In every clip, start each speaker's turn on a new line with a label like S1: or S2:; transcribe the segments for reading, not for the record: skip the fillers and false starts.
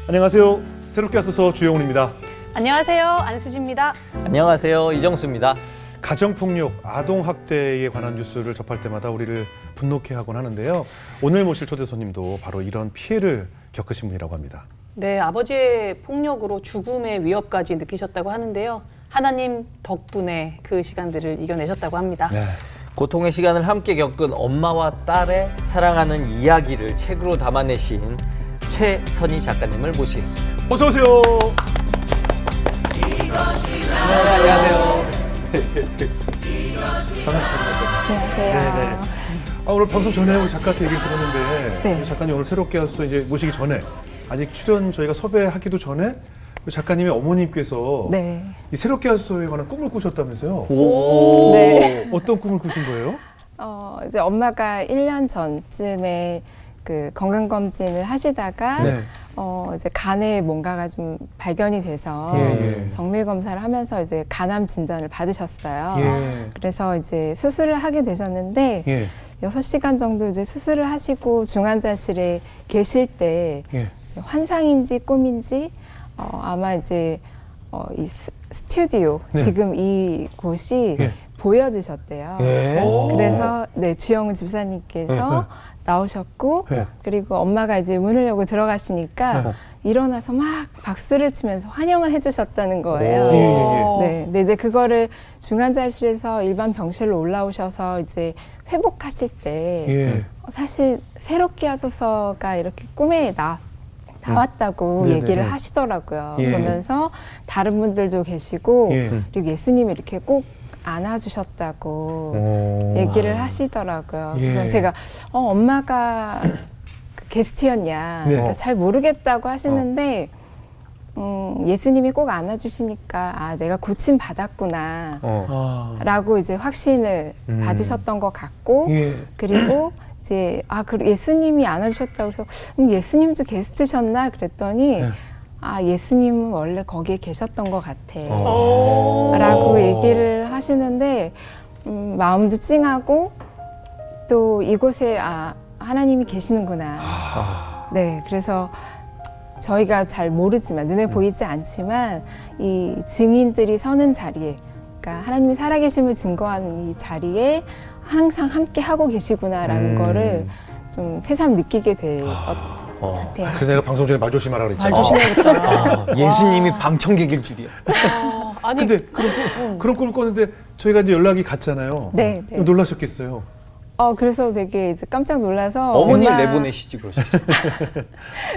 S1: 안녕하세요. 새롭게 하소서 주영훈입니다.
S2: 안녕하세요. 안수지입니다.
S3: 안녕하세요. 이정수입니다.
S1: 가정폭력, 아동학대에 관한 뉴스를 접할 때마다 우리를 분노케 하곤 하는데요. 오늘 모실 초대 손님도 바로 이런 피해를 겪으신 분이라고 합니다.
S2: 네, 아버지의 폭력으로 죽음의 위협까지 느끼셨다고 하는데요. 하나님 덕분에 그 시간들을 이겨내셨다고 합니다.
S1: 네.
S3: 고통의 시간을 함께 겪은 엄마와 딸의 사랑하는 이야기를 책으로 담아내신 최선희 작가님을 모시겠습니다.
S1: 어서 오세요.
S3: 안녕하세요.
S1: 반갑습니다.
S4: 안녕하세요.
S1: 네네. 오늘 방송 전에 우리 작가한테 얘기를 들었는데
S4: 네.
S1: 우리 작가님 오늘 새롭게 하소서 이제 모시기 전에 아직 출연 저희가 섭외하기도 전에 우리 작가님의 어머님께서
S4: 네.
S1: 이 새롭게 하소서에 관한 꿈을 꾸셨다면서요?
S3: 오.
S4: 네.
S1: 어떤 꿈을 꾸신 거예요?
S4: 이제 엄마가 1년 전쯤에 그 건강검진을 하시다가
S1: 네.
S4: 이제 간에 뭔가가 좀 발견이 돼서
S1: 예.
S4: 정밀검사를 하면서 이제 간암 진단을 받으셨어요.
S1: 예.
S4: 그래서 이제 수술을 하게 되셨는데
S1: 예.
S4: 6시간 정도 이제 수술을 하시고 중환자실에 계실 때
S1: 예.
S4: 이제 환상인지 꿈인지 아마 이제 이 스튜디오
S1: 네.
S4: 지금 이 곳이
S1: 예.
S4: 보여지셨대요.
S1: 예.
S4: 그래서 네 주영훈 집사님께서 나오셨고
S1: 예.
S4: 그리고 엄마가 이제 문을 열고 들어가시니까 일어나서 막 박수를 치면서 환영을 해주셨다는 거예요.
S1: 오.
S4: 네, 근데 이제 그거를 중환자실에서 일반 병실로 올라오셔서 이제 회복하실 때
S1: 예.
S4: 사실 새롭게 하소서가 이렇게 꿈에 나왔다고
S1: 네네네.
S4: 얘기를 하시더라고요.
S1: 예.
S4: 그러면서 다른 분들도 계시고
S1: 예.
S4: 그리고 예수님이 이렇게 꼭 안아주셨다고 얘기를 하시더라고요.
S1: 예.
S4: 그래서 제가 엄마가 게스트였냐
S1: 네.
S4: 그러니까 잘 모르겠다고 하시는데 예수님이 꼭 안아주시니까 내가 고침 받았구나 라고 이제 확신을 받으셨던 것 같고
S1: 예.
S4: 그리고 이제 그리고 예수님이 안아주셨다고 해서 예수님도 게스트셨나 그랬더니
S1: 네.
S4: 예수님은 원래 거기에 계셨던 것 같아
S2: 오.
S4: 라고 얘기를 하시는데 마음도 찡하고 또 이곳에 하나님이 계시는구나. 네, 그래서 저희가 잘 모르지만 눈에 보이지 않지만 이 증인들이 서는 자리에 그러니까 하나님이 살아계심을 증거하는 이 자리에 항상 함께 하고 계시구나라는 거를 좀 새삼 느끼게 될 것 같아요.
S1: 그래서 내가 방송 전에 말 조심하라 그랬잖아.
S2: 말 조심해야겠다.
S3: 예수님이 방청객일 줄이야.
S2: 아니,
S1: 근데 그런 꿈을 꿨는데 저희가 이제 연락이 갔잖아요.
S4: 네, 네.
S1: 놀라셨겠어요.
S4: 그래서 되게 이제 깜짝 놀라서
S3: 어머니를
S4: 엄마-
S3: 내보내시지 그러셨어요.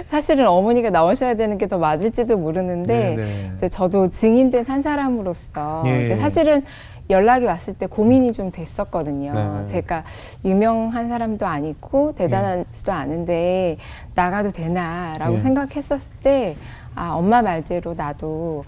S4: 사실은 어머니가 나오셔야 되는 게 더 맞을지도 모르는데
S1: 네네.
S4: 이제 저도 증인된 한 사람으로서
S1: 예.
S4: 이제 사실은 연락이 왔을 때 고민이 좀 됐었거든요.
S1: 네.
S4: 제가 유명한 사람도 아니고 대단하지도 않은데 나가도 되나라고
S1: 예.
S4: 생각했었을 때 엄마 말대로 나도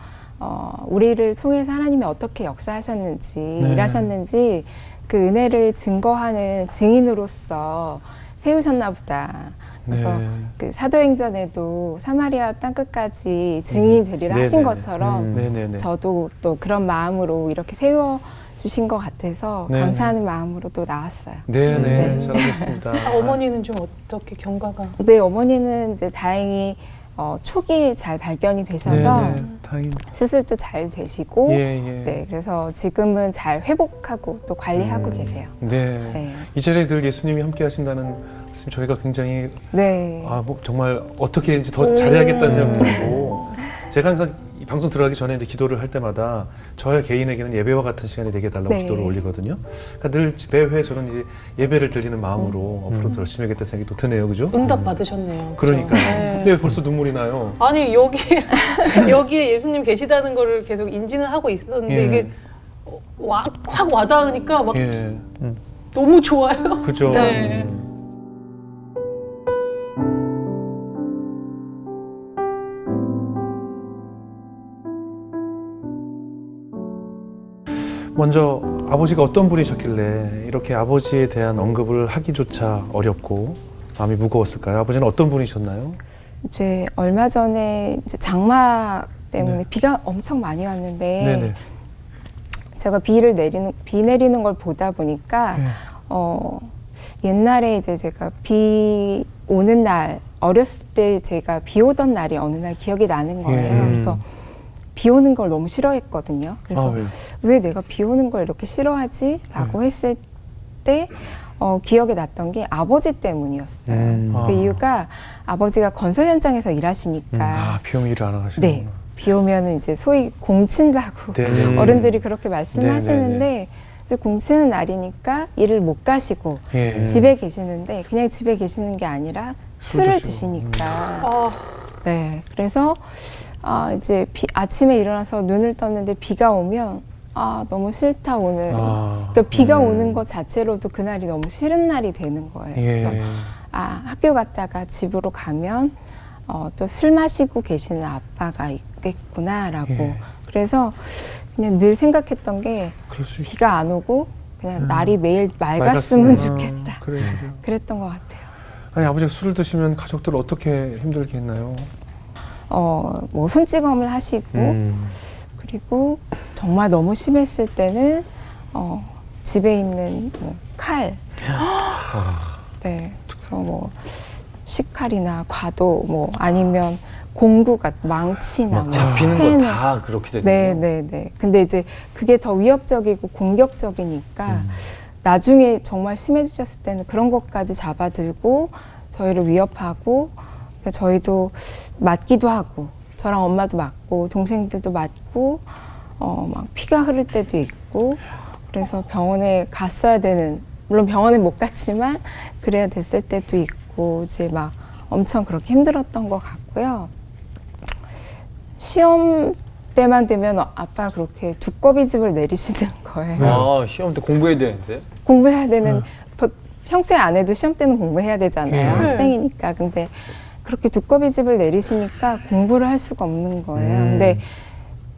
S4: 우리를 통해서 하나님이 어떻게 역사하셨는지
S1: 네.
S4: 일하셨는지 그 은혜를 증거하는 증인으로서 세우셨나 보다. 그래서
S1: 네.
S4: 그 사도행전에도 사마리아 땅끝까지 증인이 되리라 하신
S1: 네네네.
S4: 것처럼
S1: 네네네.
S4: 저도 또 그런 마음으로 이렇게 세워주신 것 같아서
S1: 네네.
S4: 감사하는 마음으로 또 나왔어요.
S1: 네네.
S4: 네.
S1: 잘하셨습니다.
S2: 어머니는 좀 어떻게 경과가?
S4: 네, 어머니는 이제 다행히 초기에 잘 발견이 되셔서
S1: 네네. 다행입니다.
S4: 수술도 잘 되시고
S1: 예.
S4: 네, 그래서 지금은 잘 회복하고 또 관리하고 계세요.
S1: 네.
S4: 네.
S1: 이 자리에 늘 예수님이 함께 하신다는 말씀 저희가 굉장히
S4: 네.
S1: 뭐 정말 어떻게 이제 더 잘해야겠다는 생각이 들고 제가 항상 이 방송 들어가기 전에 이제 기도를 할 때마다 저의 개인에게는 예배와 같은 시간이 되게 해달라고
S4: 네.
S1: 기도를 올리거든요. 그러니까 늘 매회 저는 이제 예배를 드리는 마음으로 앞으로도 열심히 하겠다는 생각이 또 드네요, 그죠?
S2: 응답 받으셨네요.
S1: 그러니까요.
S2: 네.
S1: 근데 왜 벌써 눈물이 나요?
S2: 아니 여기에 예수님 계시다는 거를 계속 인지는 하고 있었는데
S1: 예.
S2: 이게 확 와닿으니까 막
S1: 예,
S2: 너무 좋아요.
S1: 그죠.
S2: 네.
S1: 먼저 아버지가 어떤 분이셨길래 이렇게 아버지에 대한 언급을 하기조차 어렵고 마음이 무거웠을까요? 아버지는 어떤 분이셨나요?
S4: 이제 얼마 전에 이제 장마 때문에
S1: 네.
S4: 비가 엄청 많이 왔는데
S1: 네네.
S4: 제가 비 내리는 걸 보다 보니까
S1: 예.
S4: 옛날에 이제 제가 비 오는 날 어렸을 때 제가 비 오던 날이 어느 날 기억이 나는 거예요.
S1: 예.
S4: 그래서 비 오는 걸 너무 싫어했거든요. 그래서
S1: 왜?
S4: 왜 내가 비 오는 걸 이렇게 싫어하지? 라고 했을 때 기억에 났던 게 아버지 때문이었어요. 그 이유가 아버지가 건설 현장에서 일하시니까
S1: 비용 일을 안 하시는
S4: 네, 비 오면 이제 소위 공친다고
S1: 네.
S4: 어른들이 그렇게 말씀하시는데
S1: 네.
S4: 이제 공치는 날이니까 일을 못 가시고
S1: 예.
S4: 집에 계시는데 그냥 집에 계시는 게 아니라 술을
S1: 드시고.
S4: 드시니까
S2: 아,
S4: 네, 그래서 이제 아침에 일어나서 눈을 떴는데 비가 오면 너무 싫다 오늘. 그러니까 비가 오는 것 자체로도 그날이 너무 싫은 날이 되는 거예요.
S1: 예.
S4: 그래서 학교 갔다가 집으로 가면 또 술 마시고 계시는 아빠가 있겠구나라고.
S1: 예.
S4: 그래서 그냥 늘 생각했던 게
S1: 그럴 수 있...
S4: 비가 안 오고 그냥 날이 매일 맑았으면 좋겠다.
S1: 그래요.
S4: 그랬던 것 같아요.
S1: 아니 아버지가 술을 드시면 가족들 어떻게 힘들게 했나요?
S4: 뭐 손찌검을 하시고 그리고 정말 너무 심했을 때는 집에 있는 뭐 칼, 네, 그래서 뭐 식칼이나 과도 뭐 아니면 공구가 망치나 뭐
S3: 잡히는 거
S4: 펜을
S3: 다 그렇게 되는
S4: 네,
S3: 거예요.
S4: 네, 네. 근데 이제 그게 더 위협적이고 공격적이니까 나중에 정말 심해지셨을 때는 그런 것까지 잡아들고 저희를 위협하고 그러니까 저희도 맞기도 하고 저랑 엄마도 맞고 동생들도 맞고 막 피가 흐를 때도 있고 그래서 병원에 갔어야 되는 물론 병원에 못 갔지만 그래야 됐을 때도 있고 이제 막 엄청 그렇게 힘들었던 것 같고요. 시험 때만 되면 아빠가 그렇게 두꺼비집을 내리시는 거예요.
S3: 시험 때 공부해야 되는데.
S4: 공부해야 되는 평소에 안 해도 시험 때는 공부해야 되잖아요.
S1: 네.
S4: 학생이니까. 근데 그렇게 두꺼비집을 내리시니까 공부를 할 수가 없는 거예요. 근데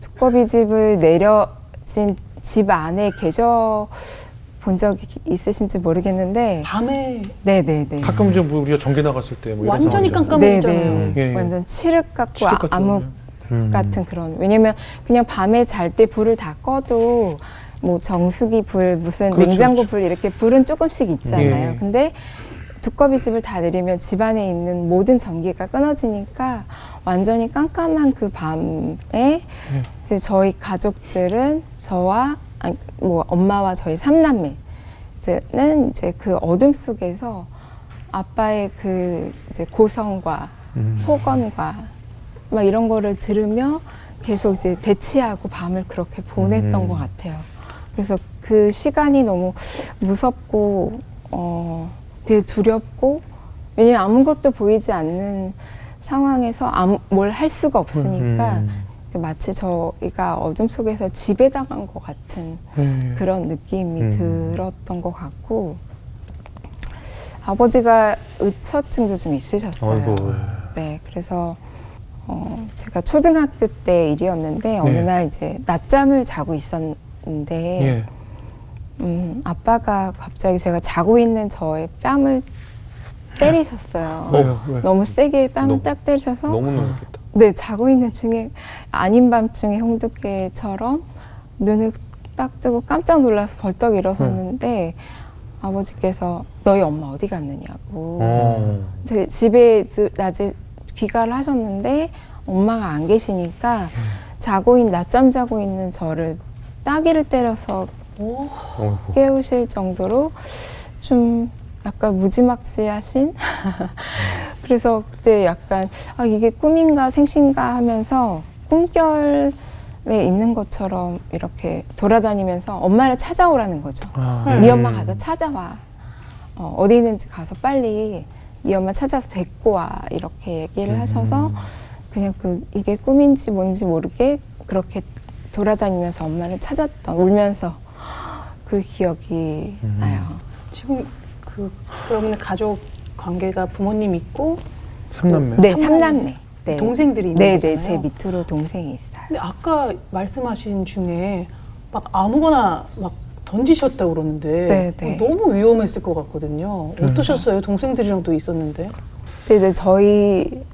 S4: 두꺼비집을 내려진 집 안에 계셔 본 적이 있으신지 모르겠는데
S2: 밤에
S4: 네네네.
S1: 가끔 이제 뭐 우리가 전기 나갔을 때 뭐 이런
S2: 완전히
S1: 상황이잖아요.
S2: 깜깜해지잖아요.
S4: 네네.
S1: 예.
S4: 완전 칠흑 같고
S1: 칠흑 같죠.
S4: 암흑 같은 그런. 왜냐면 그냥 밤에 잘 때 불을 다 꺼도 뭐 정수기 불, 무슨
S1: 그렇죠,
S4: 냉장고
S1: 그렇죠.
S4: 불 이렇게 불은 조금씩 있잖아요.
S1: 예.
S4: 근데 두꺼비집을 다 내리면 집안에 있는 모든 전기가 끊어지니까 완전히 깜깜한 그 밤에 이제 저희 가족들은 저와 뭐 엄마와 저희 삼남매는 이제 그 어둠 속에서 아빠의 그 이제 고성과 폭언과 막 이런 거를 들으며 계속 이제 대치하고 밤을 그렇게 보냈던 것 같아요. 그래서 그 시간이 너무 무섭고 되게 두렵고 왜냐면 아무것도 보이지 않는 상황에서 뭘 할 수가 없으니까 마치 저희가 어둠 속에서 지배당한 것 같은 그런 느낌이 들었던 것 같고 아버지가 의처증도 좀 있으셨어요.
S1: 아이고.
S4: 네, 그래서 제가 초등학교 때 일이었는데 어느 날 이제 낮잠을 자고 있었는데
S1: 예.
S4: 아빠가 갑자기 제가 자고 있는 저의 뺨을 때리셨어요.
S1: 왜요? 왜?
S4: 너무 세게 뺨을
S3: 너무-
S4: 딱 때리셔서
S3: 너무 놀랐겠다.
S4: 네, 자고 있는 중에 아닌 밤중에 홍두깨처럼 눈을 딱 뜨고 깜짝 놀라서 벌떡 일어섰는데 아버지께서 너희 엄마 어디 갔느냐고 제 집에 낮에 귀가를 하셨는데 엄마가 안 계시니까 낮잠 자고 있는 저를 따귀를 때려서 깨우실 정도로 좀 약간 무지막지하신 그래서 그때 약간 이게 꿈인가 생신가 하면서 꿈결에 있는 것처럼 이렇게 돌아다니면서 엄마를 찾아오라는 거죠. 네 엄마 가서 찾아와. 어디 있는지 가서 빨리 네 엄마 찾아서 데리고 와. 이렇게 얘기를 하셔서 그냥 이게 꿈인지 뭔지 모르게 그렇게 돌아다니면서 엄마를 찾았던 울면서 그 기억이 나요.
S2: 지금 그러면 가족 관계가 부모님 있고
S1: 삼남매.
S4: 네, 삼남매. 네.
S2: 동생들이 있는
S4: 네,
S2: 거잖아요.
S4: 네, 제 밑으로 동생이 있어요.
S2: 근데 아까 말씀하신 중에 막 아무거나 막 던지셨다고 그러는데
S4: 네, 네.
S2: 너무 위험했을 것 같거든요. 어떠셨어요? 동생들이랑도 있었는데.
S4: 근데 이제 저희는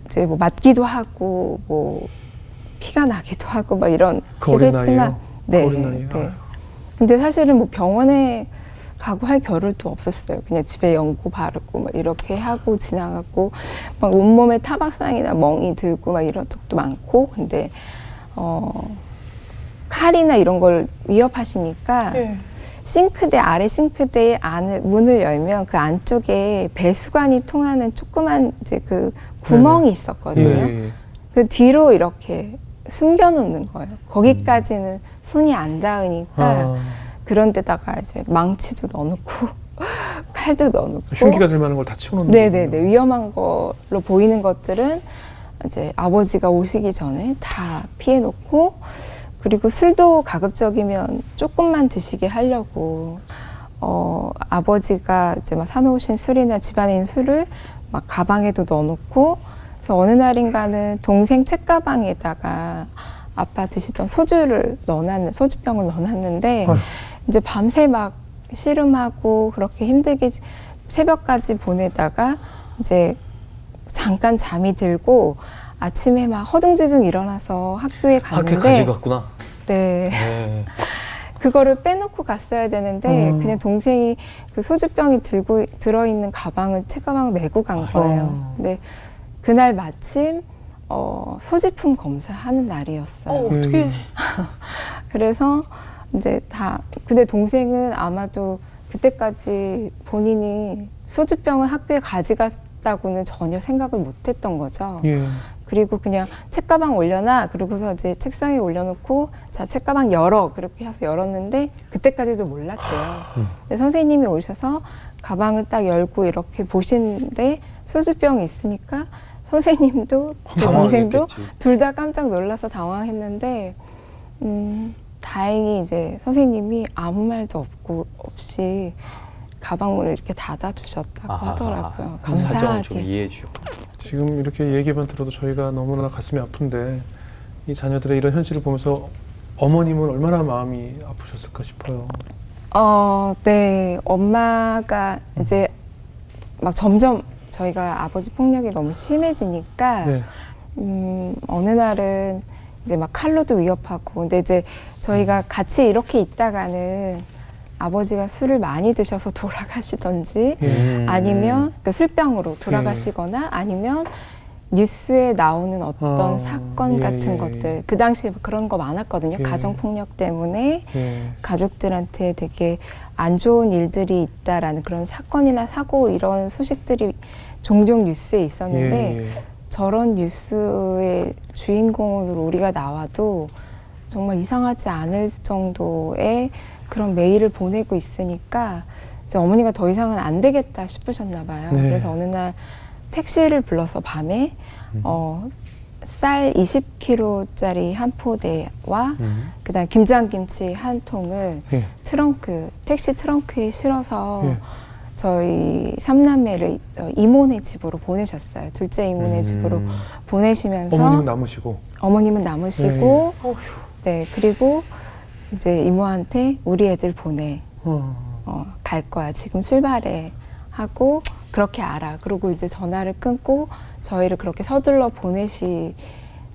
S4: 이제 뭐 맞기도 하고 뭐 피가 나기도 하고 막 이런
S1: 그 어린
S4: 했지만
S1: 나이에요? 그 어린 나이에?
S4: 네. 근데 사실은 뭐 병원에 각오할 겨를도 없었어요. 그냥 집에 연고 바르고 막 이렇게 하고 지나가고 막 온몸에 타박상이나 멍이 들고 막 이런 적도 많고 근데 칼이나 이런 걸 위협하시니까
S2: 네.
S4: 싱크대 아래 싱크대의 안을 문을 열면 그 안쪽에 배수관이 통하는 조그만 이제 그 구멍이 있었거든요.
S1: 예.
S4: 그 뒤로 이렇게 숨겨놓는 거예요. 거기까지는 손이 안 닿으니까
S1: 아,
S4: 그런 데다가 이제 망치도 넣어놓고 칼도 넣어놓고
S1: 흉기가 될 만한 걸 다 치워놓는
S4: 네네네
S1: 거군요.
S4: 위험한 걸로 보이는 것들은 이제 아버지가 오시기 전에 다 피해놓고 그리고 술도 가급적이면 조금만 드시게 하려고 아버지가 이제 막 사놓으신 술이나 집안에 있는 술을 막 가방에도 넣어놓고 그래서 어느 날인가는 동생 책가방에다가 아빠 드시던 소주병을 넣어놨는데
S1: 아휴.
S4: 이제 밤새 막 씨름하고 그렇게 힘들게 새벽까지 보내다가 이제 잠깐 잠이 들고 아침에 막 허둥지둥 일어나서 학교에
S3: 학교
S4: 갔는데
S3: 가져갔구나.
S4: 네.
S3: 네.
S4: 그거를 빼놓고 갔어야 되는데 그냥 동생이 그 소주병이 들어있는 책가방을 메고 간 거예요. 근데 그날 마침 소지품 검사하는 날이었어요.
S2: 어떻게?
S4: 그래서 이제 근데 동생은 아마도 그때까지 본인이 소주병을 학교에 가져갔다고는 전혀 생각을 못 했던 거죠.
S1: 예.
S4: 그리고 그냥 책가방 올려놔. 그러고서 이제 책상에 올려놓고 자, 책가방 열어. 그렇게 해서 열었는데 그때까지도 몰랐대요. 근데 선생님이 오셔서 가방을 딱 열고 이렇게 보시는데 소주병이 있으니까 선생님도 제 동생도
S3: 당황했겠지.
S4: 둘 다 깜짝 놀라서 당황했는데 다행히 이제 선생님이 아무 말도 없이 가방 문을 이렇게 닫아주셨다고 하더라고요.
S3: 사정을 좀
S4: 감사하게.
S3: 이해해 주셨고.
S1: 지금 이렇게 얘기만 들어도 저희가 너무나 가슴이 아픈데 이 자녀들의 이런 현실을 보면서 어머님은 얼마나 마음이 아프셨을까 싶어요.
S4: 네. 엄마가 이제 막 점점 저희가 아버지 폭력이 너무 심해지니까
S1: 네.
S4: 어느 날은 이제 막 칼로도 위협하고 근데 이제 저희가 같이 이렇게 있다가는 아버지가 술을 많이 드셔서 돌아가시던지 아니면 그 술병으로 돌아가시거나 아니면 뉴스에 나오는 어떤 사건
S1: 예,
S4: 같은
S1: 예,
S4: 것들
S1: 예.
S4: 그 당시에 그런 거 많았거든요.
S1: 예.
S4: 가정폭력 때문에
S1: 예.
S4: 가족들한테 되게 안 좋은 일들이 있다라는 그런 사건이나 사고 이런 소식들이 종종 뉴스에 있었는데
S1: 예.
S4: 저런 뉴스의 주인공으로 우리가 나와도 정말 이상하지 않을 정도의 그런 메일을 보내고 있으니까 이제 어머니가 더 이상은 안 되겠다 싶으셨나 봐요.
S1: 네.
S4: 그래서 어느 날 택시를 불러서 밤에 쌀 20kg짜리 한 포대와 그다음 김장김치 한 통을
S1: 예.
S4: 택시 트렁크에 실어서
S1: 예.
S4: 저희 삼남매를 이모네 집으로 보내셨어요. 둘째 이모네 집으로 보내시면서
S1: 어머님은 남으시고.
S4: 어머님은 남으시고 네 그리고 이제 이모한테 우리 애들 보내 갈 거야 지금 출발해 하고 그렇게 알아. 그리고 이제 전화를 끊고 저희를 그렇게 서둘러 보내신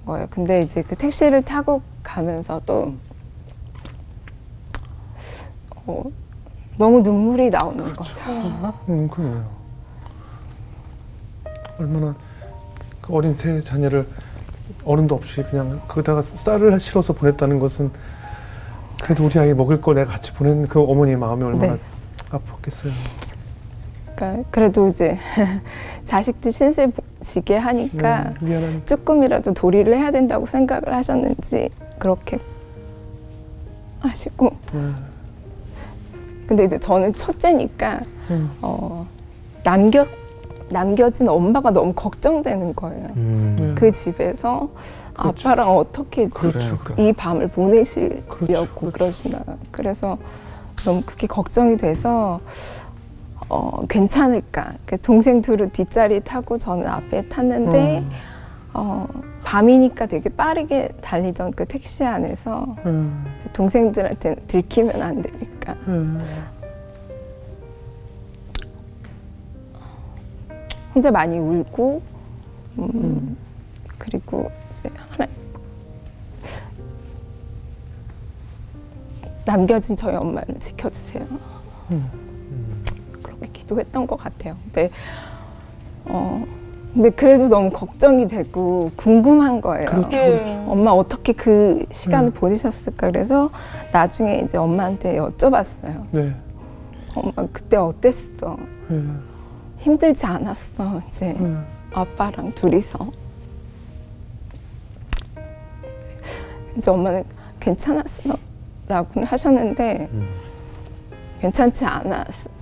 S4: 거예요. 근데 이제 그 택시를 타고 가면서 또 너무 눈물이 나오는 거죠.
S1: 그래요. 얼마나 그 어린 새 자녀를 어른도 없이 그냥 거기다가 쌀을 실어서 보냈다는 것은 그래도 우리 아이 먹을 걸 내가 같이 보낸 그 어머니의 마음이 얼마나
S4: 네.
S1: 아팠겠어요.
S4: 그러니까 그래도 이제 자식들 신세 지게 하니까
S1: 미안한.
S4: 조금이라도 도리를 해야 된다고 생각을 하셨는지 그렇게 하시고 근데 이제 저는 첫째니까 남겨진 엄마가 너무 걱정되는 거예요. 그 집에서
S1: 그렇죠.
S4: 아빠랑 어떻게
S1: 그렇죠.
S4: 이 밤을 보내시려고
S1: 그렇죠.
S4: 그러시나. 그래서 너무 그게 걱정이 돼서 괜찮을까. 동생 둘은 뒷자리 타고 저는 앞에 탔는데 밤이니까 되게 빠르게 달리던 그 택시 안에서 동생들한테 들키면 안 되니까 혼자 많이 울고 그리고 이제 남겨진 저희 엄마를 지켜주세요. 기도했던 것 같아요. 근데 그래도 너무 걱정이 되고 궁금한 거예요.
S1: 그렇죠,
S2: 예.
S1: 그렇죠.
S4: 엄마 어떻게 그 시간을 보내셨을까? 그래서 나중에 이제 엄마한테 여쭤봤어요.
S1: 네.
S4: 엄마 그때 어땠어?
S1: 예.
S4: 힘들지 않았어? 이제 아빠랑 둘이서. 이제 엄마는 괜찮았어 라고는 하셨는데 괜찮지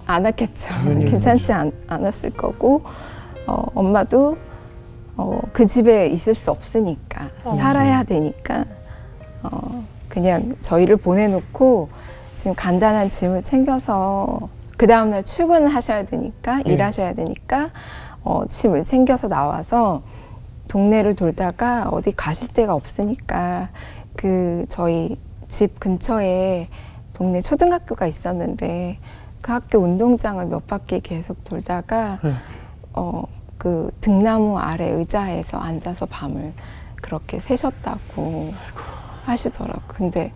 S4: 않았겠죠.
S1: 당연히
S4: 괜찮지 않았을 거고 엄마도 그 집에 있을 수 없으니까 살아야 되니까 그냥 저희를 보내놓고 지금 간단한 짐을 챙겨서 그 다음날 출근을 하셔야 되니까 일하셔야 되니까 짐을 챙겨서 나와서 동네를 돌다가 어디 가실 데가 없으니까 그 저희 집 근처에 동네 초등학교가 있었는데 그 학교 운동장을 몇 바퀴 계속 돌다가 그 등나무 아래 의자에서 앉아서 밤을 그렇게 새셨다고 하시더라고요. 근데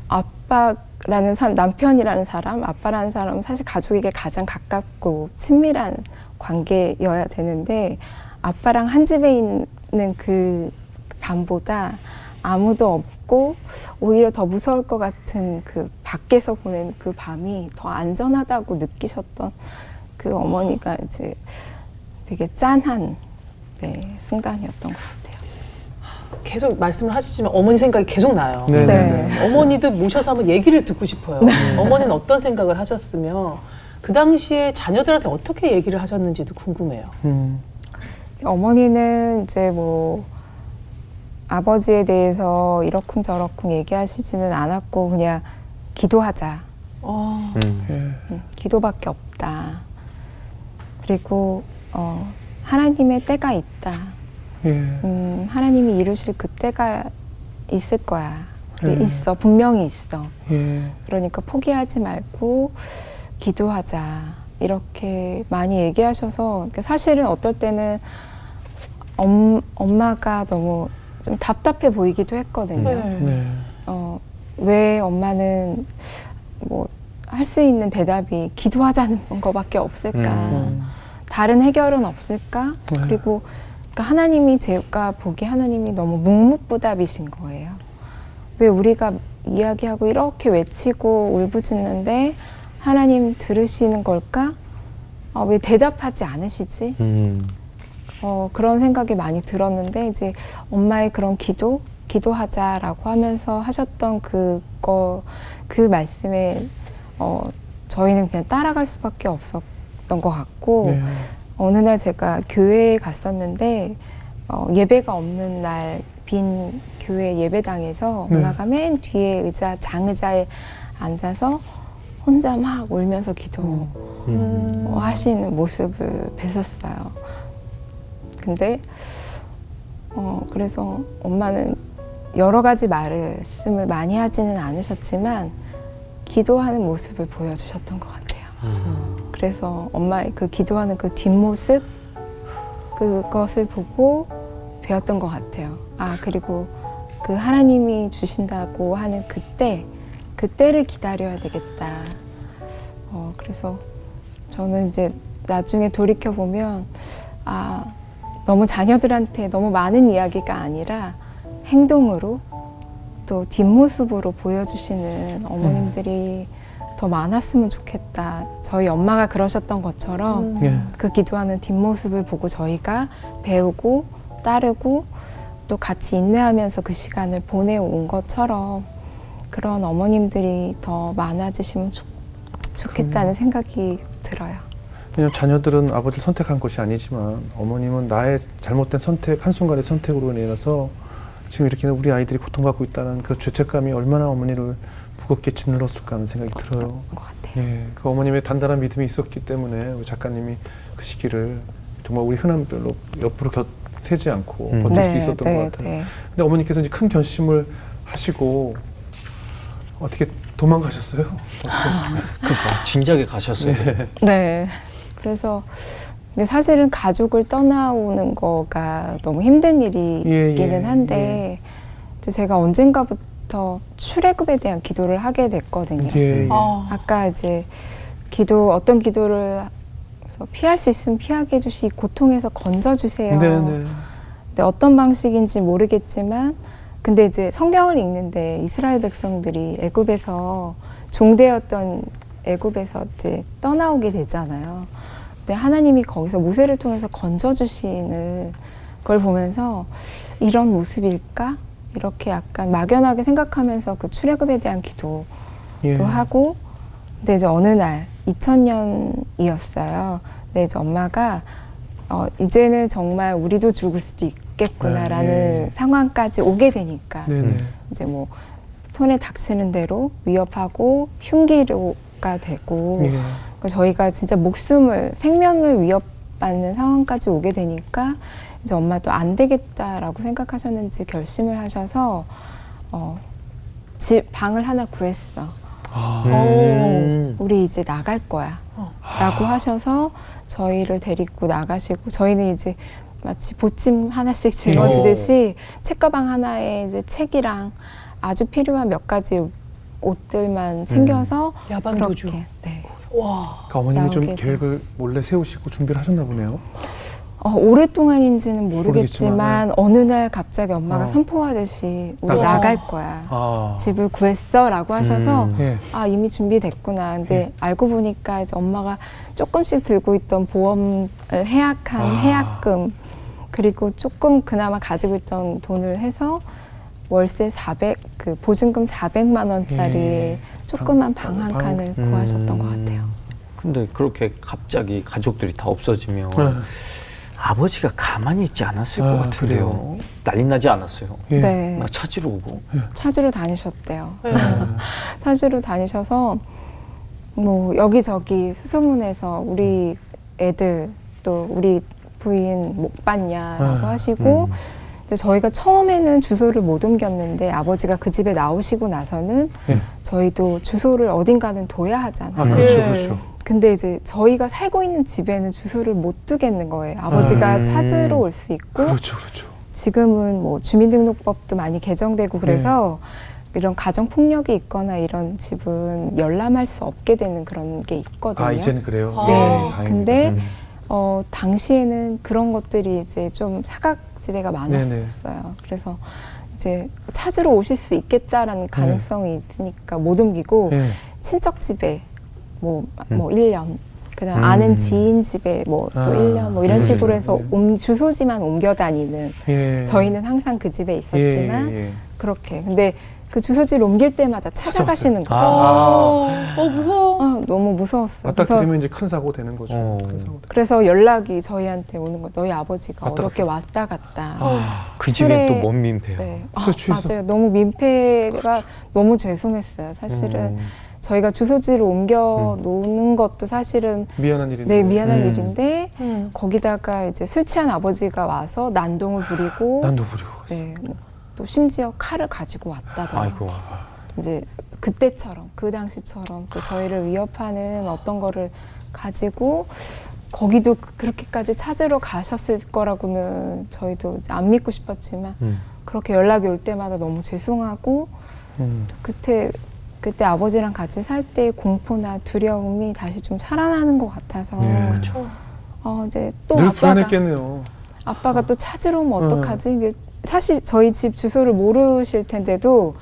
S4: 아빠라는 사람, 남편이라는 사람, 아빠라는 사람은 사실 가족에게 가장 가깝고 친밀한 관계여야 되는데 아빠랑 한 집에 있는 그 밤보다 아무도 없고 오히려 더 무서울 것 같은 그 밖에서 보낸 그 밤이 더 안전하다고 느끼셨던 그 어머니가 이제 되게 짠한 순간이었던 것 같아요.
S2: 계속 말씀을 하시지만 어머니 생각이 계속 나요.
S1: 네.
S4: 네.
S2: 어머니도 모셔서 한번 얘기를 듣고 싶어요. 어머니는 어떤 생각을 하셨으며 그 당시에 자녀들한테 어떻게 얘기를 하셨는지도 궁금해요.
S4: 어머니는 이제 뭐 아버지에 대해서 이러쿵저러쿵 얘기하시지는 않았고 그냥 기도하자.
S1: 예.
S4: 기도밖에 없다. 그리고 하나님의 때가 있다.
S1: 예.
S4: 하나님이 이루실 그 때가 있을 거야. 그래,
S1: 예.
S4: 있어. 분명히 있어.
S1: 예.
S4: 그러니까 포기하지 말고 기도하자. 이렇게 많이 얘기하셔서 그러니까 사실은 어떨 때는 엄마가 너무 좀 답답해 보이기도 했거든요.
S1: 네.
S4: 왜 엄마는 뭐 할 수 있는 대답이 기도하자는 거밖에 없을까? 다른 해결은 없을까?
S1: 네.
S4: 그리고 그러니까 하나님이 제가 보기 하나님이 너무 묵묵부답이신 거예요. 왜 우리가 이야기하고 이렇게 외치고 울부짖는데 하나님 들으시는 걸까? 왜 대답하지 않으시지? 그런 생각이 많이 들었는데 이제 엄마의 그런 기도하자라고 하면서 하셨던 그 말씀에 저희는 그냥 따라갈 수밖에 없었던 것 같고
S1: 네.
S4: 어느 날 제가 교회에 갔었는데 예배가 없는 날 빈 교회 예배당에서
S1: 네.
S4: 엄마가 맨 뒤에 장의자에 앉아서 혼자 막 울면서 기도 하시는 모습을 뵀었어요. 근데 그래서 엄마는 여러 가지 말씀을 많이 하지는 않으셨지만 기도하는 모습을 보여주셨던 것 같아요. 그래서 엄마의 그 기도하는 그 뒷모습 그것을 보고 배웠던 것 같아요. 그리고 그 하나님이 주신다고 하는 그때를 기다려야 되겠다. 그래서 저는 이제 나중에 돌이켜보면 너무 자녀들한테 너무 많은 이야기가 아니라 행동으로 또 뒷모습으로 보여주시는 어머님들이 더 많았으면 좋겠다. 저희 엄마가 그러셨던 것처럼
S1: 예.
S4: 그 기도하는 뒷모습을 보고 저희가 배우고 따르고 또 같이 인내하면서 그 시간을 보내온 것처럼 그런 어머님들이 더 많아지시면 좋겠다는 생각이 들어요.
S1: 왜냐면 자녀들은 아버지를 선택한 것이 아니지만 어머님은 나의 잘못된 선택, 한순간의 선택으로 인해서 지금 이렇게 우리 아이들이 고통받고 있다는 그 죄책감이 얼마나 어머니를 무겁게 짓눌렀을까 하는 생각이 들어요.
S4: 것 같아요.
S1: 예, 그 어머님의 단단한 믿음이 있었기 때문에 우리 작가님이 그 시기를 정말 우리 흔한 별로 옆으로 세지 않고 버틸 수 있었던 것 같아요.
S4: 네.
S1: 근데 어머니께서 이제 큰 결심을 하시고 어떻게 도망가셨어요? 어떻게 하셨어요?
S3: 진작에 가셨어요.
S4: 네. 그래서 근데 사실은 가족을 떠나오는 거가 너무 힘든 일이기는 한데 이제 제가 언젠가부터 그때부터 출애굽에 대한 기도를 하게 됐거든요.
S1: 예.
S4: 아까 이제 어떤 기도를 해서 피할 수 있으면 피하게 해주시, 고통에서 건져주세요.
S1: 네네.
S4: 근데 어떤 방식인지 모르겠지만, 근데 이제 성경을 읽는데 이스라엘 백성들이 애굽에서 종되었던 애굽에서 이제 떠나오게 되잖아요. 근데 하나님이 거기서 모세를 통해서 건져주시는 걸 보면서 이런 모습일까? 이렇게 약간 막연하게 생각하면서 그 출애굽에 대한 기도도
S1: 예.
S4: 하고, 근데 이제 어느 날 2000년이었어요. 근데 이제 엄마가 이제는 정말 우리도 죽을 수도 있겠구나라는
S1: 예.
S4: 상황까지 오게 되니까
S1: 네네.
S4: 이제 뭐 손에 닥치는 대로 위협하고 흉기가 되고
S1: 예.
S4: 그러니까 저희가 진짜 생명을 위협받는 상황까지 오게 되니까 이제 엄마도 안 되겠다라고 생각하셨는지 결심을 하셔서 방을 하나 구했어. 우리 이제 나갈 거야 라고 하셔서 저희를 데리고 나가시고, 저희는 이제 마치 보침 하나씩 짊어지듯이 책가방 하나에 이제 책이랑 아주 필요한 몇 가지 옷들만 챙겨서
S2: 야반도주.
S4: 그렇게, 네.
S2: 와.
S1: 그러니까 어머님이 좀
S4: 나오게
S1: 계획을 몰래 세우시고 준비를 하셨나 보네요.
S4: 오랫동안인지는 모르겠지만
S1: 모르겠지만,
S4: 어느 날 갑자기 엄마가
S1: 어.
S4: 선포하듯이 우리
S1: 나가자.
S4: 나갈 거야.
S1: 아.
S4: 집을 구했어 라고 하셔서
S1: 예.
S4: 아, 이미 준비됐구나. 근데
S1: 예.
S4: 알고 보니까 이제 엄마가 조금씩 들고 있던 보험을 해약한 해약금, 그리고 조금 그나마 가지고 있던 돈을 해서 월세 그 보증금 400만 원짜리
S1: 예.
S4: 조그만 방 한
S1: 방.
S4: 칸을 구하셨던 것 같아요.
S3: 근데 그렇게 갑자기 가족들이 다 없어지면
S1: 네.
S3: 아버지가 가만히 있지 않았을 것 같은데요.
S1: 그래요?
S3: 난리 나지 않았어요.
S1: 예.
S4: 네.
S3: 막 찾으러 오고.
S4: 찾으러 다니셨대요.
S2: 네.
S4: 찾으러 다니셔서 뭐 여기저기 수소문해서 우리 애들 또 우리 부인 못 봤냐라고 하시고, 이제 저희가 처음에는 주소를 못 옮겼는데 아버지가 그 집에 나오시고 나서는
S1: 예.
S4: 저희도 주소를 어딘가는 둬야 하잖아요.
S1: 아, 그렇죠,
S2: 예.
S1: 그렇죠.
S4: 근데 이제 저희가 살고 있는 집에는 주소를 못 두겠는 거예요. 아버지가 찾으러 올 수 있고,
S1: 그렇죠, 그렇죠.
S4: 지금은 뭐 주민등록법도 많이 개정되고 그래서 이런 가정 폭력이 있거나 이런 집은 열람할 수 없게 되는 그런 게 있거든요.
S1: 아, 이제는 그래요.
S2: 아.
S4: 네.
S1: 다행입니다.
S4: 근데 당시에는 그런 것들이 이제 좀 사각지대가 많았어요.
S1: 네네.
S4: 그래서 이제 찾으러 오실 수 있겠다라는 가능성이 있으니까 못 옮기고
S1: 예.
S4: 친척 집에 뭐 1년, 그다음 아는 지인 집에 뭐 또
S1: 아,
S4: 1년 뭐 이런
S1: 주소지.
S4: 식으로 해서
S1: 네.
S4: 주소지만 옮겨 다니는,
S1: 예.
S4: 저희는 항상 그 집에 있었지만
S1: 예, 예.
S4: 그렇게. 근데 그 주소지를 옮길 때마다 찾아가시는 거예요.
S2: 무서워.
S4: 너무 무서웠어요.
S1: 맞다
S4: 그래서
S1: 들으면 이제 큰 사고 되는 거죠. 큰 사고 되는
S4: 그래서 연락이 저희한테 오는 거, 너희 아버지가
S1: 왔다
S4: 어저께 왔다 갔다.
S3: 그 집에
S4: 술에-
S3: 또 뭔 민폐요.
S4: 네.
S1: 술 취해서.
S4: 맞아요. 너무 민폐가 너무 죄송했어요. 사실은 저희가 주소지를 옮겨 놓는 것도 사실은
S1: 미안한 일인데.
S4: 네, 미안한 일인데
S2: 음.
S4: 거기다가 이제 술 취한 아버지가 와서 난동을 부리고,
S1: 난도 부리고.
S4: 네, 또 심지어 칼을 가지고 왔다더라고요.
S3: 아이고.
S4: 이제 그때처럼, 그 당시처럼 또 저희를 위협하는 어떤 거를 가지고 거기도 그렇게까지 찾으러 가셨을 거라고는 저희도 이제 안 믿고 싶었지만 그렇게 연락이 올 때마다 너무 죄송하고, 그때 아버지랑 같이 살 때의 공포나 두려움이 다시 좀 살아나는 것 같아서
S2: 그렇죠.
S4: 이제 또
S1: 늘
S4: 아빠가
S1: 불안했겠네요.
S4: 또 찾으러 오면 어떡하지? 이게 사실 저희 집 주소를 모르실 텐데도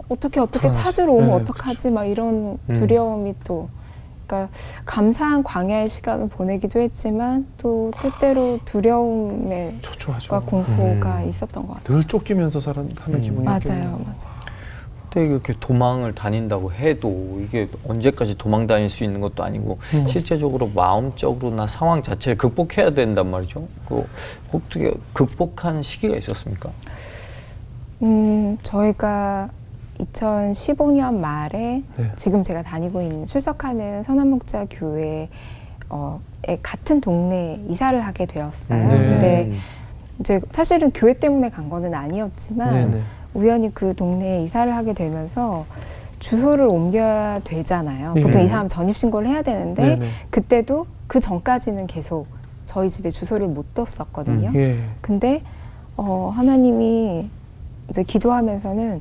S4: 어떻게
S1: 불안하죠.
S4: 찾으러 오면
S1: 네,
S4: 어떡하지? 막 이런 두려움이 또, 그러니까 감사한 광야의 시간을 보내기도 했지만 또 때때로 두려움과
S1: 초조하죠.
S4: 공포가 있었던 것 같아요.
S1: 늘 쫓기면서 사는 기분이었겠네요.
S4: 맞아요.
S3: 근데 이렇게 도망을 다닌다고 해도 이게 언제까지 도망 다닐 수 있는 것도 아니고 실제적으로 마음적으로나 상황 자체를 극복해야 된단 말이죠. 어떻게 극복한 시기가 있었습니까?
S4: 저희가 2015년 말에
S1: 네.
S4: 지금 제가 다니고 있는 출석하는 선한목자 교회에 같은 동네에 이사를 하게 되었어요.
S1: 네.
S4: 근데 이제 사실은 교회 때문에 간 거는 아니었지만
S1: 네네.
S4: 우연히 그 동네에 이사를 하게 되면서 주소를 옮겨야 되잖아요.
S1: 네.
S4: 보통 이사하면 전입신고를 해야 되는데
S1: 네네.
S4: 그때도 그 전까지는 계속 저희 집에 주소를 못 뒀었거든요.
S1: 예.
S4: 근데 하나님이 이제 기도하면서는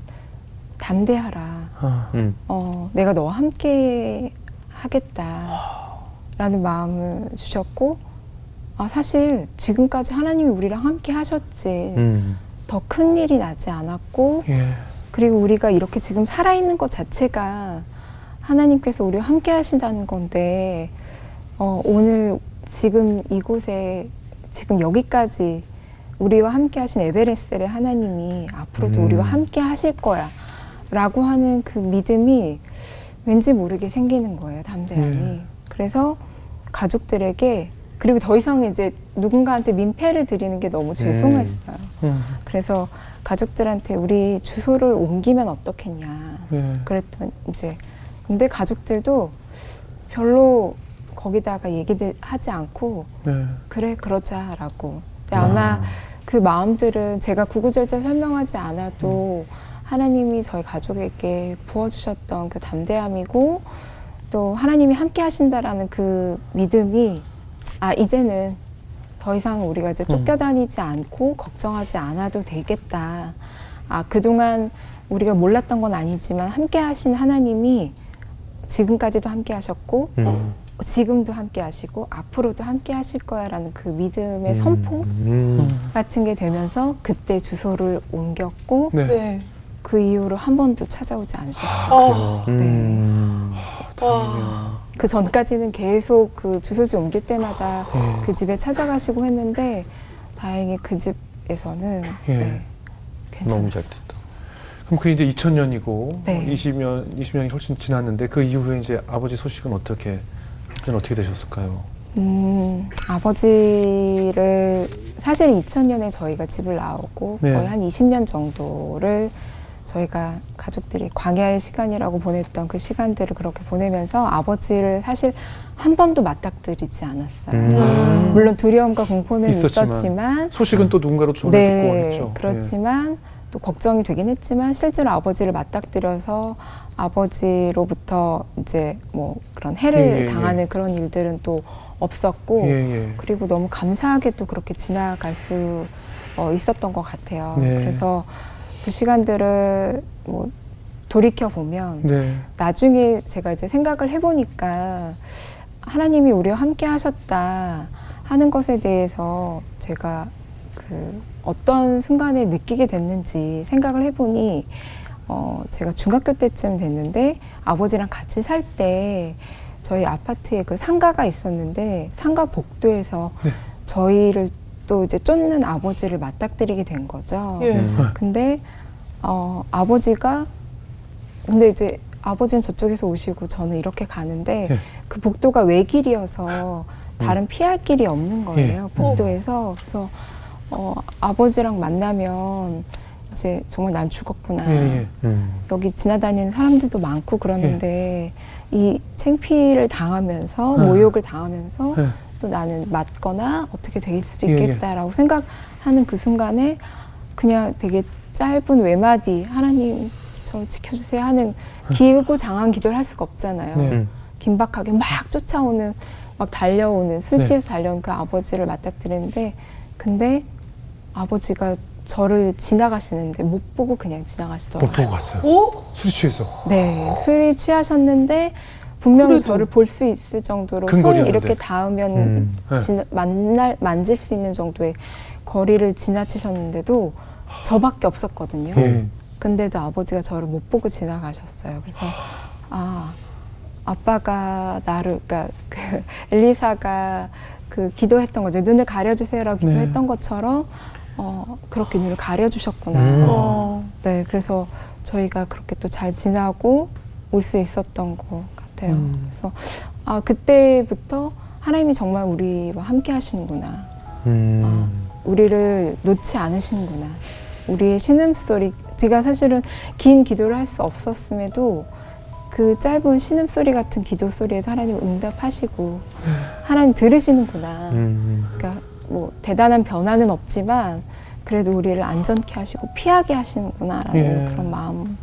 S4: 담대하라.
S1: 아,
S4: 내가 너와 함께 하겠다라는 마음을 주셨고, 사실 지금까지 하나님이 우리랑 함께 하셨지 더 큰 일이 나지 않았고,
S1: 예.
S4: 그리고 우리가 이렇게 지금 살아있는 것 자체가 하나님께서 우리와 함께 하신다는 건데, 오늘 지금 이곳에 지금 여기까지 우리와 함께 하신 에베레스의 하나님이 앞으로도 우리와 함께 하실 거야 라고 하는 그 믿음이 왠지 모르게 생기는 거예요, 담대함이.
S1: 네.
S4: 그래서 가족들에게, 그리고 더 이상 이제 누군가한테 민폐를 드리는 게 너무 죄송했어요. 그래서 가족들한테 우리 주소를 옮기면 어떻겠냐.
S1: 예.
S4: 그랬더니 이제, 근데 가족들도 별로 거기다가 얘기를 하지 않고,
S1: 네.
S4: 그래, 그러자라고. 근데 아마 그 마음들은 제가 구구절절 설명하지 않아도 하나님이 저희 가족에게 부어주셨던 그 담대함이고, 또 하나님이 함께 하신다라는 그 믿음이, 이제는 더 이상 우리가 이제 쫓겨다니지 않고 걱정하지 않아도 되겠다. 그동안 우리가 몰랐던 건 아니지만 함께 하신 하나님이 지금까지도 함께 하셨고, 지금도 함께 하시고 앞으로도 함께 하실 거야라는 그 믿음의 선포 같은 게 되면서 그때 주소를 옮겼고,
S1: 네.
S2: 네.
S4: 그 이후로 한 번도 찾아오지 않으셨어요. 네.
S2: 와.
S4: 그 전까지는 계속 그 주소지 옮길 때마다
S1: 예.
S4: 그 집에 찾아가시고 했는데, 다행히 그 집에서는
S1: 예.
S4: 네, 괜찮았어요.
S3: 너무 잘 됐다.
S1: 그럼 그 이제 2000년이고
S4: 네.
S1: 20년이 훨씬 지났는데 그 이후에 이제 아버지 소식은 어떻게 되셨을까요?
S4: 아버지를 사실 2000년에 저희가 집을 나오고
S1: 네.
S4: 거의 한 20년 정도를 저희가 가족들이 광야의 시간이라고 보냈던 그 시간들을 그렇게 보내면서 아버지를 사실 한 번도 맞닥뜨리지 않았어요. 물론 두려움과 공포는 있었지만
S1: 소식은 또 누군가로 전해 듣고 했죠.
S4: 그렇지만 또 걱정이 되긴 했지만 실제로 아버지를 맞닥뜨려서 아버지로부터 이제 뭐 그런 해를 당하는 그런 일들은 또 없었고, 그리고 너무 감사하게 또 그렇게 지나갈 수 있었던 것 같아요.
S1: 네.
S4: 그래서 그 시간들을 뭐 돌이켜 보면
S1: 네.
S4: 나중에 제가 이제 생각을 해보니까 하나님이 우리와 함께 하셨다 하는 것에 대해서 제가 그 어떤 순간에 느끼게 됐는지 생각을 해보니, 제가 중학교 때쯤 됐는데 아버지랑 같이 살 때 저희 아파트에 그 상가가 있었는데 상가 복도에서
S1: 네.
S4: 저희를 또 이제 쫓는 아버지를 맞닥뜨리게 된 거죠.
S2: 예.
S4: 근데 아버지가, 근데 이제 아버지는 저쪽에서 오시고 저는 이렇게 가는데
S1: 예.
S4: 그 복도가 외길이어서 다른 피할 길이 없는 거예요.
S1: 예.
S4: 복도에서. 그래서 아버지랑 만나면 이제 정말 난 죽었구나. 여기 지나다니는 사람들도 많고 그러는데 이 창피를 당하면서 모욕을 당하면서 또 나는 맞거나 어떻게 될 수도 있겠다라고 생각하는 그 순간에 그냥 되게 짧은 외마디, 하나님 저를 지켜주세요 하는 길고 장한 기도를 할 수가 없잖아요.
S1: 네.
S4: 긴박하게 막 쫓아오는, 막 달려오는, 술 취해서 달려온 그 아버지를 맞닥뜨리는데, 근데 아버지가 저를 지나가시는데 못 보고 그냥 지나가시더라고요.
S1: 못 보고 갔어요. 술이 취해서.
S4: 네, 술이 취하셨는데 분명히
S2: 그래도
S4: 저를 볼 수 있을 정도로
S1: 큰
S4: 손
S1: 거리였는데.
S4: 이렇게 닿으면 만질 수 있는 정도의 거리를 지나치셨는데도 저밖에 없었거든요. 근데도 아버지가 저를 못 보고 지나가셨어요. 그래서 아빠가 나를, 그러니까 그 엘리사가 그 기도했던 거죠. 눈을 가려주세요라고 기도했던 것처럼 그렇게 눈을 가려주셨구나. 네, 그래서 저희가 그렇게 또 잘 지나고 올 수 있었던 것 같아요. 그래서 그때부터 하나님이 정말 우리와 함께 하시는구나. 우리를 놓지 않으시는구나. 우리의 신음소리, 제가 사실은 긴 기도를 할 수 없었음에도 그 짧은 신음소리 같은 기도 소리에도 하나님 응답하시고 하나님 들으시는구나. 그러니까 뭐 대단한 변화는 없지만 그래도 우리를 안전케 하시고 피하게 하시는구나라는 그런 마음.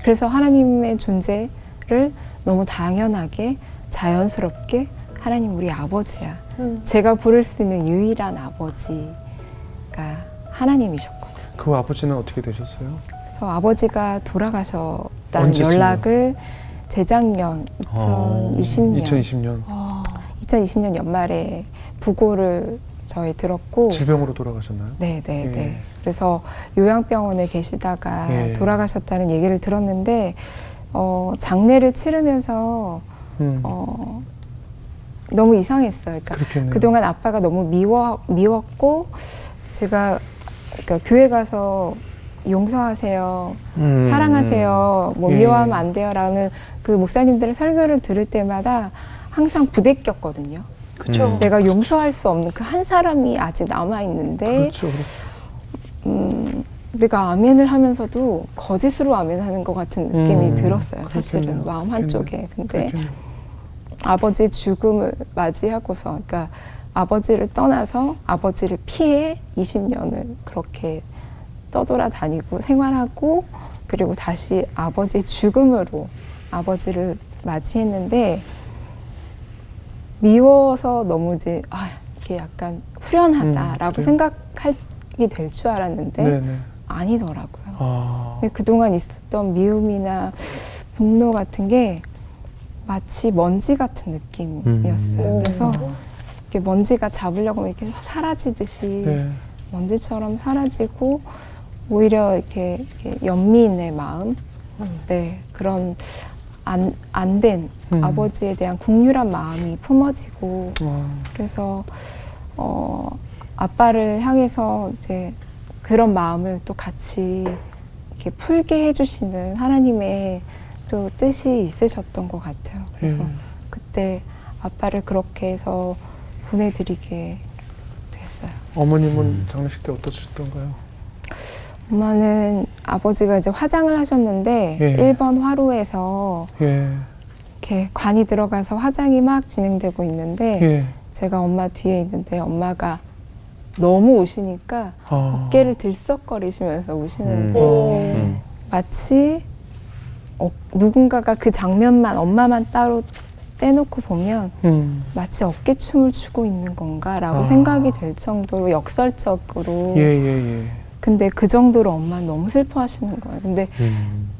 S4: 그래서 하나님의 존재를 너무 당연하게 자연스럽게 하나님 우리 아버지야. 제가 부를 수 있는 유일한 아버지가 하나님이셨거든요.
S1: 그 아버지는 어떻게 되셨어요?
S4: 그래서 아버지가 돌아가셨다는
S1: 언제쯤이요?
S4: 연락을 재작년 2020년
S1: 2020년
S4: 2020년 연말에 부고를 저희 들었고
S1: 질병으로 돌아가셨나요?
S4: 네.
S1: 예.
S4: 그래서 요양병원에 계시다가
S1: 예.
S4: 돌아가셨다는 얘기를 들었는데 장례를 치르면서 너무 이상했어요. 그러니까
S1: 그렇겠네요.
S4: 그동안 아빠가 너무 미웠고 제가 그러니까 교회 가서 용서하세요, 사랑하세요, 뭐
S1: 예.
S4: 미워하면 안 돼요라는 그 목사님들의 설교를 들을 때마다 항상 부대꼈거든요.
S2: 그렇죠.
S4: 내가 용서할 수 없는 그 한 사람이 아직 남아 있는데
S1: 그렇죠.
S4: 우리가 아멘을 하면서도 거짓으로 아멘하는 것 같은 느낌이 들었어요. 사실은
S1: 그렇겠네요.
S4: 마음 한쪽에. 근데
S1: 그렇겠네요.
S4: 아버지 죽음을 맞이하고서, 그러니까 아버지를 떠나서 아버지를 피해 20년을 그렇게 떠돌아다니고 생활하고, 그리고 다시 아버지의 죽음으로 아버지를 맞이했는데, 미워서 너무 이제 이게 약간 후련하다라고
S1: 그래요?
S4: 생각이 될 줄 알았는데
S1: 네네.
S4: 아니더라고요. 그동안 있었던 미움이나 분노 같은 게 마치 먼지 같은 느낌이었어요. 그래서 이렇게 먼지가 잡으려고 하면 이렇게 사라지듯이
S1: 네.
S4: 먼지처럼 사라지고, 오히려 이렇게 연민의 마음, 네, 그런 안 된 아버지에 대한 국률한 마음이 품어지고, 그래서 아빠를 향해서 이제 그런 마음을 또 같이 이렇게 풀게 해주시는 하나님의 또 뜻이 있으셨던 것 같아요. 그래서 그때 아빠를 그렇게 해서 보내드리게 됐어요.
S1: 어머님은 장례식 때 어떠셨던가요?
S4: 엄마는 아버지가 이제 화장을 하셨는데
S1: 예.
S4: 1번 화로에서
S1: 예.
S4: 이렇게 관이 들어가서 화장이 막 진행되고 있는데
S1: 예.
S4: 제가 엄마 뒤에 있는데 엄마가 너무 우시니까 어깨를 들썩거리시면서 우시는데 마치 누군가가 그 장면만 엄마만 따로 떼놓고 보면 마치 어깨춤을 추고 있는 건가라고 생각이 될 정도로 역설적으로.
S1: 예.
S4: 근데 그 정도로 엄마는 너무 슬퍼하시는 거예요. 근데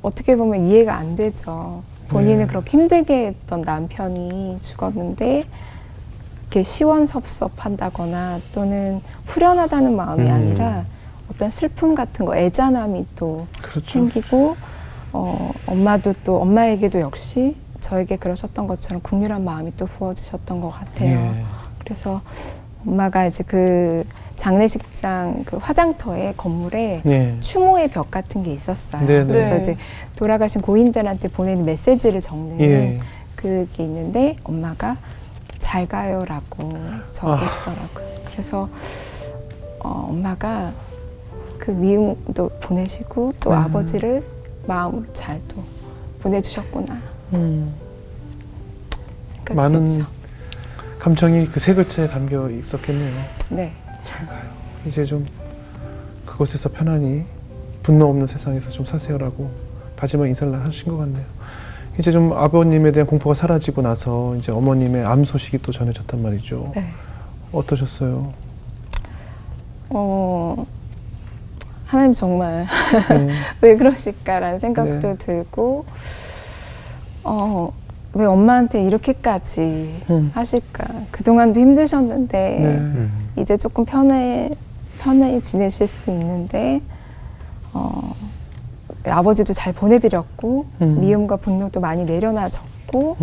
S4: 어떻게 보면 이해가 안 되죠. 본인을
S1: 네.
S4: 그렇게 힘들게 했던 남편이 죽었는데 이렇게 시원섭섭한다거나 또는 후련하다는 마음이 아니라 어떤 슬픔 같은 거, 애잔함이 또
S1: 그렇죠.
S4: 생기고, 엄마도 또 엄마에게도 역시 저에게 그러셨던 것처럼 국률한 마음이 또 부어지셨던 것 같아요.
S1: 예.
S4: 그래서 엄마가 이제 그 장례식장 그 화장터의 건물에
S1: 예.
S4: 추모의 벽 같은 게 있었어요.
S1: 네네.
S4: 그래서 이제 돌아가신 고인들한테 보내는 메시지를 적는
S1: 예.
S4: 그게 있는데 엄마가 잘 가요라고 적으시더라고요. 그래서 엄마가 그 미움도 보내시고 또 아버지를 마음으로 잘 또 보내주셨구나. 생각이
S1: 많은
S4: 됐죠.
S1: 감정이 그 세 글자에 담겨 있었겠네요.
S4: 네.
S1: 잘 가요. 이제 좀 그곳에서 편안히 분노 없는 세상에서 좀 사세요라고 마지막 인사를 하신 것 같네요. 이제 좀 아버님에 대한 공포가 사라지고 나서 이제 어머님의 암 소식이 또 전해졌단 말이죠.
S4: 네.
S1: 어떠셨어요?
S4: 하나님 정말
S1: 네.
S4: 왜 그러실까라는 생각도
S1: 네.
S4: 들고, 왜 엄마한테 이렇게까지 하실까? 그동안도 힘드셨는데
S1: 네.
S4: 이제 조금 편히 지내실 수 있는데 아버지도 잘 보내드렸고 미움과 분노도 많이 내려놔졌고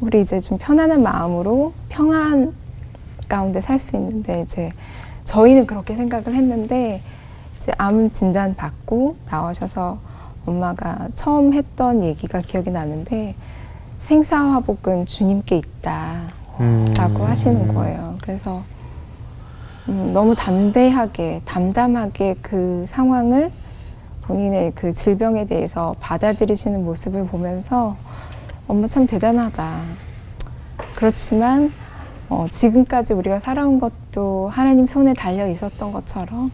S4: 우리 이제 좀 편안한 마음으로 평안 가운데 살 수 있는데, 이제 저희는 그렇게 생각을 했는데 이제 암 진단 받고 나오셔서 엄마가 처음 했던 얘기가 기억이 나는데, 생사화복은 주님께 있다라고 하시는 거예요. 그래서 너무 담담하게 그 상황을, 본인의 그 질병에 대해서 받아들이시는 모습을 보면서 엄마 참 대단하다. 그렇지만 지금까지 우리가 살아온 것도 하나님 손에 달려 있었던 것처럼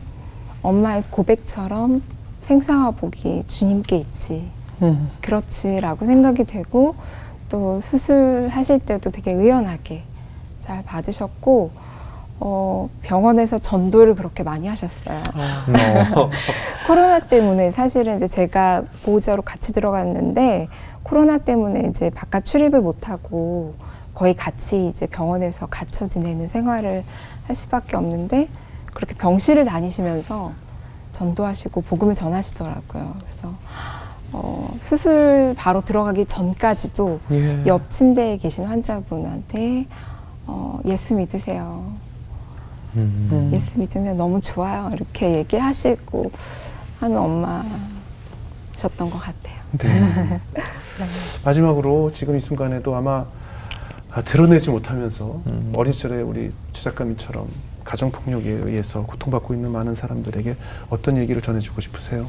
S4: 엄마의 고백처럼 생사화복이 주님께 있지. 그렇지라고 생각이 되고, 또 수술하실 때도 되게 의연하게 잘 받으셨고, 병원에서 전도를 그렇게 많이 하셨어요.
S3: 어.
S4: 코로나 때문에 사실은 이제 제가 보호자로 같이 들어갔는데 코로나 때문에 이제 바깥 출입을 못하고 거의 같이 이제 병원에서 갇혀 지내는 생활을 할 수밖에 없는데 그렇게 병실을 다니시면서 전도하시고 복음을 전하시더라고요. 그래서 수술 바로 들어가기 전까지도
S1: 예.
S4: 옆 침대에 계신 환자분한테 예수 믿으세요. 예수 믿으면 너무 좋아요. 이렇게 얘기하시고 하는 엄마셨던 것 같아요.
S1: 네. 마지막으로 지금 이 순간에도 아마 드러내지 못하면서 어린 시절에 우리 최 작가님처럼 가정폭력에 의해서 고통받고 있는 많은 사람들에게 어떤 얘기를 전해주고 싶으세요?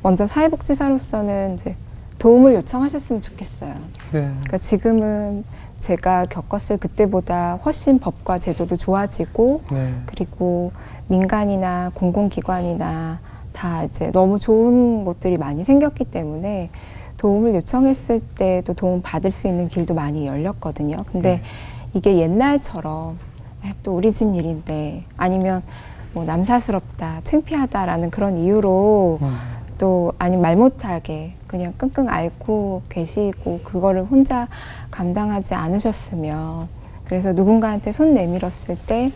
S4: 먼저 사회복지사로서는 이제 도움을 요청하셨으면 좋겠어요.
S1: 네.
S4: 그러니까 지금은 제가 겪었을 그때보다 훨씬 법과 제도도 좋아지고
S1: 네.
S4: 그리고 민간이나 공공기관이나 다 이제 너무 좋은 곳들이 많이 생겼기 때문에 도움을 요청했을 때도 도움 받을 수 있는 길도 많이 열렸거든요. 근데 이게 옛날처럼 또 우리 집 일인데 아니면 뭐 남사스럽다, 창피하다라는 그런 이유로 또 아니면 말 못하게 그냥 끙끙 앓고 계시고 그거를 혼자 감당하지 않으셨으면 그래서 누군가한테 손 내밀었을 때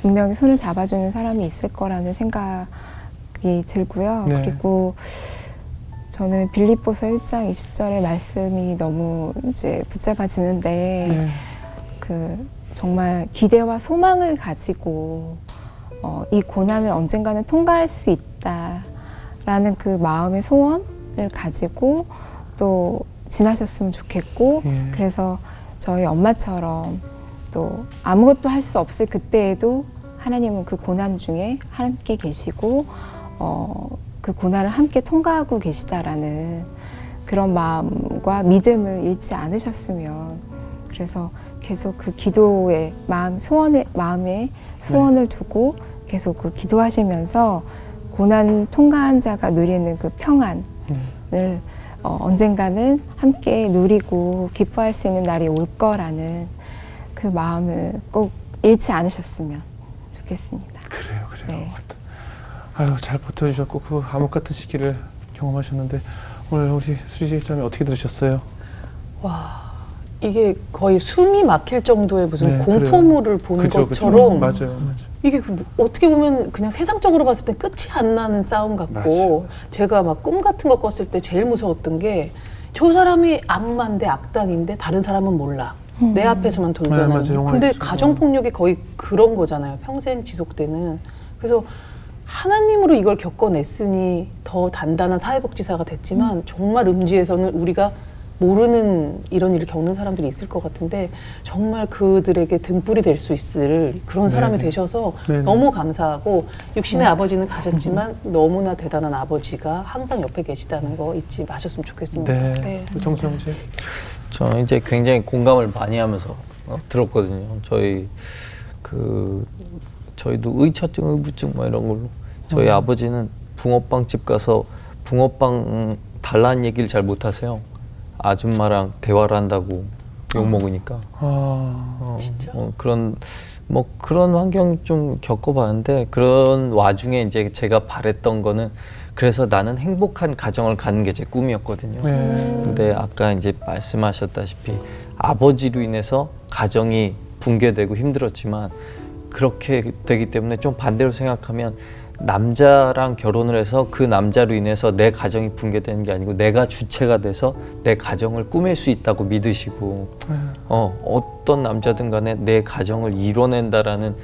S4: 분명히 손을 잡아주는 사람이 있을 거라는 생각이 들고요.
S1: 네.
S4: 그리고 저는 빌립보서 1장 20절의 말씀이 너무 이제 붙잡아지는데
S1: 네.
S4: 그 정말 기대와 소망을 가지고 이 고난을 언젠가는 통과할 수 있다라는 그 마음의 소원을 가지고 또 지나셨으면 좋겠고
S1: 예.
S4: 그래서 저희 엄마처럼 또 아무것도 할 수 없을 그때에도 하나님은 그 고난 중에 함께 계시고 그 고난을 함께 통과하고 계시다라는 그런 마음과 믿음을 잃지 않으셨으면 그래서 계속 그 기도의 마음에 소원을 두고 계속 그 기도하시면서 고난 통과한 자가 누리는 그 평안을 언젠가는 함께 누리고 기뻐할 수 있는 날이 올 거라는 그 마음을 꼭 잃지 않으셨으면 좋겠습니다.
S1: 그래요.
S4: 네.
S1: 아유, 잘 버텨주셨고 그 암흑 같은 시기를 경험하셨는데 오늘 우리 수지 기자님 어떻게 들으셨어요?
S2: 와, 이게 거의 숨이 막힐 정도의 무슨
S1: 네,
S2: 공포물을 보는
S1: 그죠,
S2: 것처럼
S1: 맞아요.
S2: 이게 어떻게 보면 그냥 세상적으로 봤을 때 끝이 안 나는 싸움 같고
S1: 맞아요.
S2: 제가 막 꿈 같은 거 꿨을 때 제일 무서웠던 게 저 사람이 악마인데 악당인데 다른 사람은 몰라. 내 앞에서만 돌변하는.
S1: 맞아요. 영화에
S2: 근데
S1: 있죠.
S2: 가정폭력이 거의 그런 거잖아요. 평생 지속되는. 그래서 하나님으로 이걸 겪어냈으니 더 단단한 사회복지사가 됐지만 정말 음지에서는 우리가 모르는 이런 일을 겪는 사람들이 있을 것 같은데 정말 그들에게 등불이 될 수 있을 그런 사람이
S1: 네네.
S2: 되셔서
S1: 네네.
S2: 너무 감사하고 육신의 아버지는 가셨지만 너무나 대단한 아버지가 항상 옆에 계시다는 거 잊지 마셨으면 좋겠습니다.
S1: 네. 정수영 씨.
S3: 저는 이제 굉장히 공감을 많이 하면서 들었거든요. 저희도 의처증, 의부증 뭐 이런 걸로 저희 아버지는 붕어빵 집 가서 붕어빵 달라는 얘기를 잘 못하세요. 아줌마랑 대화를 한다고 욕 먹으니까.
S2: 진짜?
S3: 그런 환경 좀 겪어봤는데 그런 와중에 이제 제가 바랬던 거는 그래서 나는 행복한 가정을 가는 게 제 꿈이었거든요.
S1: 네.
S3: 근데 아까 이제 말씀하셨다시피 아버지로 인해서 가정이 붕괴되고 힘들었지만 그렇게 되기 때문에 좀 반대로 생각하면 남자랑 결혼을 해서 그 남자로 인해서 내 가정이 붕괴되는 게 아니고 내가 주체가 돼서 내 가정을 꾸밀 수 있다고 믿으시고 어떤 남자든 간에 내 가정을 이뤄낸다라는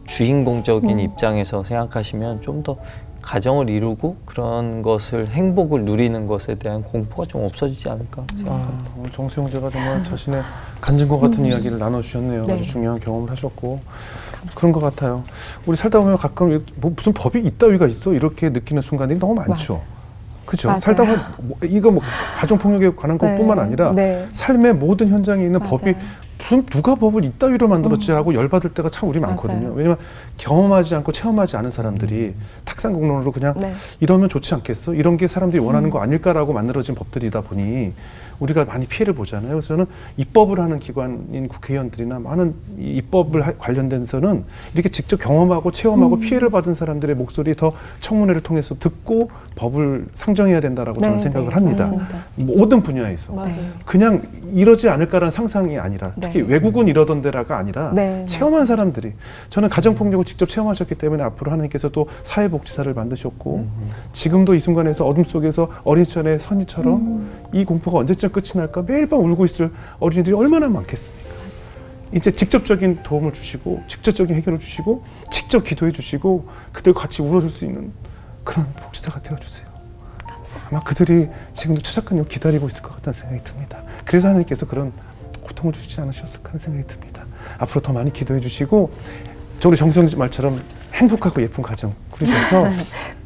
S3: 주인공적인 입장에서 생각하시면 좀 더 가정을 이루고 그런 것을 행복을 누리는 것에 대한 공포가 좀 없어지지 않을까 생각합니다.
S1: 오늘 정수영 제가 정말 자신의 간증과 같은 이야기를 나눠주셨네요.
S4: 네.
S1: 아주 중요한 경험을 하셨고 그런 것 같아요. 우리 살다 보면 가끔 무슨 법이 있다위가 있어 이렇게 느끼는 순간들이 너무 많죠.
S4: 맞아요.
S1: 그죠?
S4: 맞아요.
S1: 살다 보면 이거 가정폭력에 관한 것뿐만 아니라
S4: 네.
S1: 삶의 모든 현장에 있는
S4: 맞아요.
S1: 법이 무슨 누가 법을 이따위로 만들었지 하고 열받을 때가 참 우리 많거든요.
S4: 맞아요.
S1: 왜냐면 경험하지 않고 체험하지 않은 사람들이 탁상 공론으로 그냥
S4: 네.
S1: 이러면 좋지 않겠어? 이런 게 사람들이 원하는 거 아닐까라고 만들어진 법들이다 보니 우리가 많이 피해를 보잖아요. 그래서 저는 입법을 하는 기관인 국회의원들이나 많은 이 입법을 관련돼서는 이렇게 직접 경험하고 체험하고 피해를 받은 사람들의 목소리 더 청문회를 통해서 듣고 법을 상정해야 된다라고 저는
S4: 네,
S1: 생각을
S4: 네,
S1: 합니다.
S4: 맞습니다.
S1: 모든 분야에서.
S2: 맞아요.
S1: 그냥 이러지 않을까라는 상상이 아니라 특히
S4: 네.
S1: 외국은 이러던 데라가 아니라
S4: 네,
S1: 체험한 사람들이 저는 가정폭력을 직접 체험하셨기 때문에 앞으로 하나님께서 또 사회복지사를 만드셨고 지금도 이 순간에서 어둠 속에서 어린 시절의 선이처럼 이 공포가 언제쯤 끝이 날까 매일 밤 울고 있을 어린이들이 얼마나 많겠습니까? 이제 직접적인 도움을 주시고 직접적인 해결을 주시고 직접 기도해 주시고 그들 같이 울어줄 수 있는 그런 복지사가 되어주세요. 아마 그들이 지금도 최적한을 기다리고 있을 것 같다는 생각이 듭니다. 그래서 하나님께서 그런 고통을 주시지 않으셨을까 하는 생각이 듭니다. 앞으로 더 많이 기도해 주시고 우리 정수영 말처럼 행복하고 예쁜 가정 꾸리셔서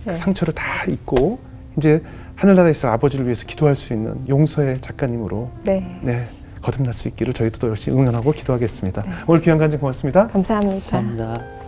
S1: 그 상처를 다 잊고 이제 하늘나라에 있을 아버지를 위해서 기도할 수 있는 용서의 작가님으로
S4: 네.
S1: 거듭날 수 있기를 저희도 더 열심히 응원하고 기도하겠습니다. 오늘 귀한 간증 고맙습니다.
S4: 감사합니다.
S3: 감사합니다.